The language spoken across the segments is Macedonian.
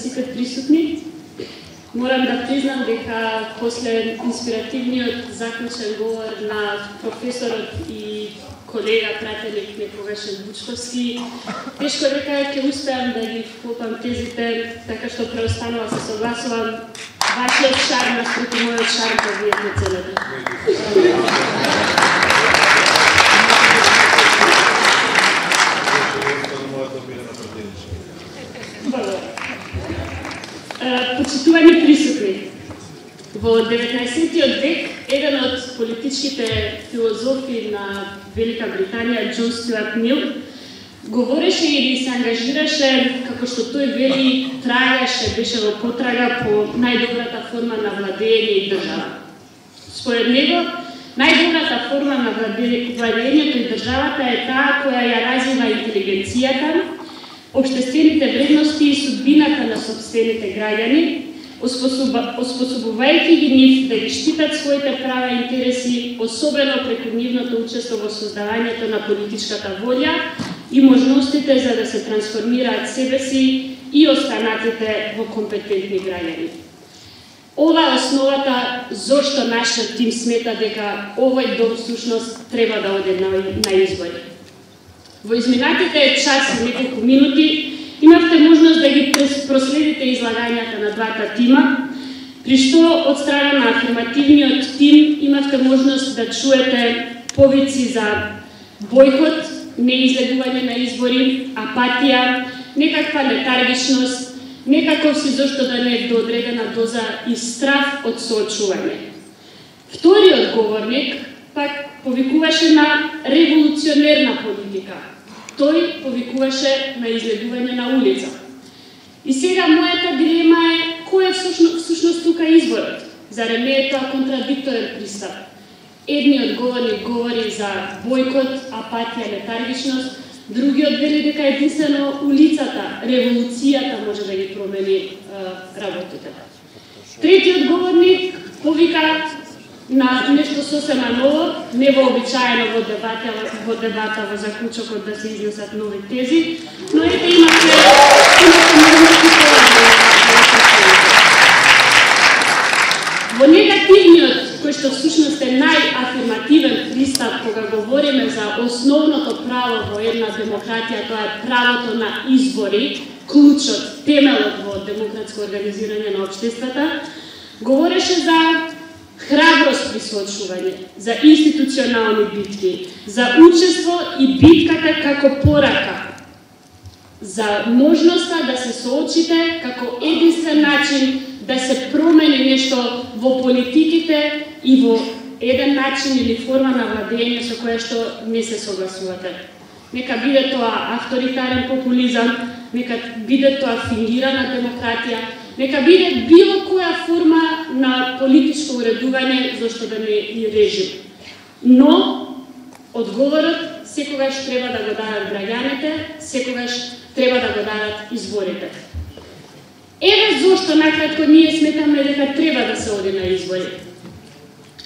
сите присутни. Морам да признам дека после инспиративниот заклучен говор на професорот и колега, пратеник некогашен Вучковски, тешко дека ќе успеам да ги вклопам тезите, така што преостанува се согласувам. Вашиот шарм наспроти мојот шарм да видите целата. Почитувани присутни, во 19. век еден од политичките филозофи на Велика Британија, Џон Стюарт Мил, говореше или се ангажираше, како што тој вели, трагаше, беше во потрага по најдобрата форма на владење и држава. Според него, најдобрата форма на владењето и државата е таа која ја развива интелигенцијата, општествените вредности и судбината на сопствените граѓани, оспособувајќи ги нив да ги штитат своите права и интереси, особено преку нивното учество во создавањето на политичката волја и можностите за да се трансформираат себе си и останатите во компетентни граѓани. Ова е основата зошто нашиот тим смета дека овој дом всушност треба да оде на избори. Во изминатите час и неколку минути имавте можност да ги проследите излагањата на двата тима, при што од страна на афирмативниот тим имавте можност да чуете повици за бојкот, неизлегување на избори, апатија, некаква летаргичност, некаков си зошто да не е доодредена доза и страф од соочување. Вториот говорник пак повикуваше на револуционерна политика. Тој повикуваше на излегување на улица. И сега мојата дилема е кој е всушност тука изборот? Зарем не е тоа контрадикторен пристап? Едниот говорник говори за бојкот, апатија, летаргичност, другиот вели дека единствено улицата, револуцијата може да ги промени работите. Третиот говорник повика на нешто сосема ново, невообичаено во дебата во заклучокот да се изнесат нови тези, но ете имате можности во негативниот, кој што всушност е најафирмативен пристап кога говориме за основното право во една демократија, тоа е правото на избори, клучот, темелот во демократско организирање на општествата, говореше за храброст при соочување, за институционални битки, за учество и битката како порака, за можноста да се соочите како единствен начин да се промени нешто во политиките и во еден начин или форма на владење со која што не се согласувате. Нека биде тоа авторитарен популизам, нека биде тоа фингирана демократија, нека биде било која форма на политичко уредување зашто да не и режим. Но одговорот секогаш треба да го дадат граѓаните, секогаш треба да го дадат изборите. Еве зошто накратко ние сметаме дека треба да се оди на избори.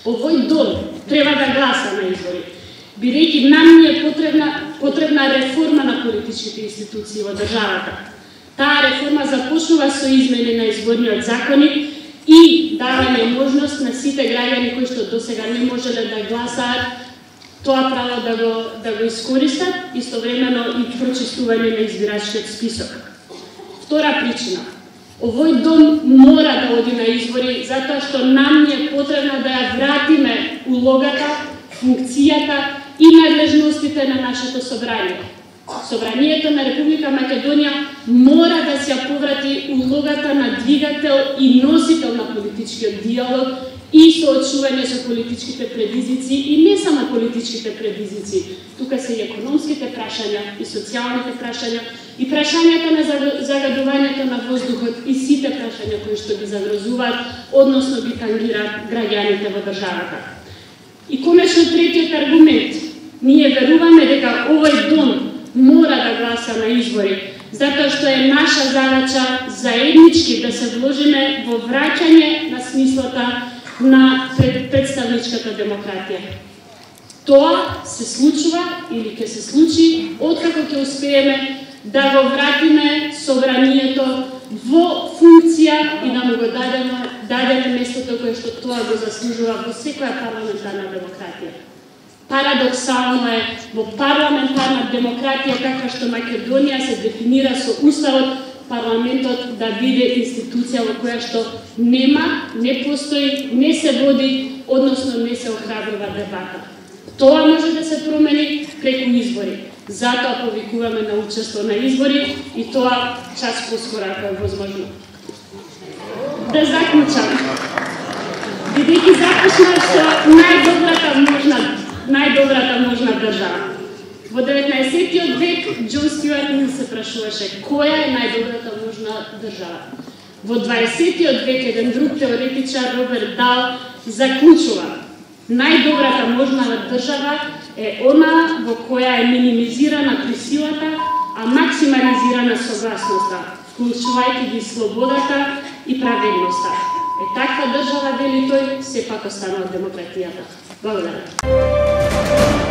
Овој дом треба да гласа на избори, бидејќи нам ни е потребна реформа на политичките институции во државата. Таа реформа започнува со измени на изборниот законник и давање можност на сите граѓани кои што досега не можеле да гласаат, тоа право да го искористат, истовремено и прочистување на избирачкиот список. Втора причина. Овој дом мора да оди на избори затоа што нам ни е потребно да ја вратиме улогата, функцијата и надлежностите на нашето собрање. Собранието на Република Македонија мора да се поврати улогата на двигател и носител на политичкиот диалог и соочување со политичките предизвици и не само политичките предизвици. Тука се и економските прашања, и социјалните прашања, и прашањата на загадувањето на воздухот и сите прашања кои што ги загрозуваат, односно ги тангираат граѓаните во државата. И конечно третиот аргумент. Ние веруваме дека овој дом мора да гласа на избори, затоа што е наша задача заеднички да се вложиме во враќање на смислата на представничката демократија. Тоа се случува или ќе се случи откако ќе успееме да го вратиме собранието во функција и да му го дадеме местото кое што тоа го заслужува во секоја парламентарна демократија. Парадоксално е во парламентарна демократија каква што Македонија се дефинира со уставот, парламентот да биде институција во која што не постои, не се води, односно не се охрабрува дебата. Тоа може да се промени преку избори. Затоа повикуваме на учество на избори и тоа час поскоро ако е возможно. Да заклучам. Бидејќи започнав со најдобрата можна држава. Во 19 век Џон Стјуарт Мил се прашуваше која е најдобрата можна држава. Во 20 век еден друг теоретичар Роберт Дал заклучува најдобрата можна држава е она во која е минимизирана присилата, а максимализирана согласноста, вклучувајќи ги слободата и праведноста. Таква држава, вели тој, сепак останува демократијата. Благодарам.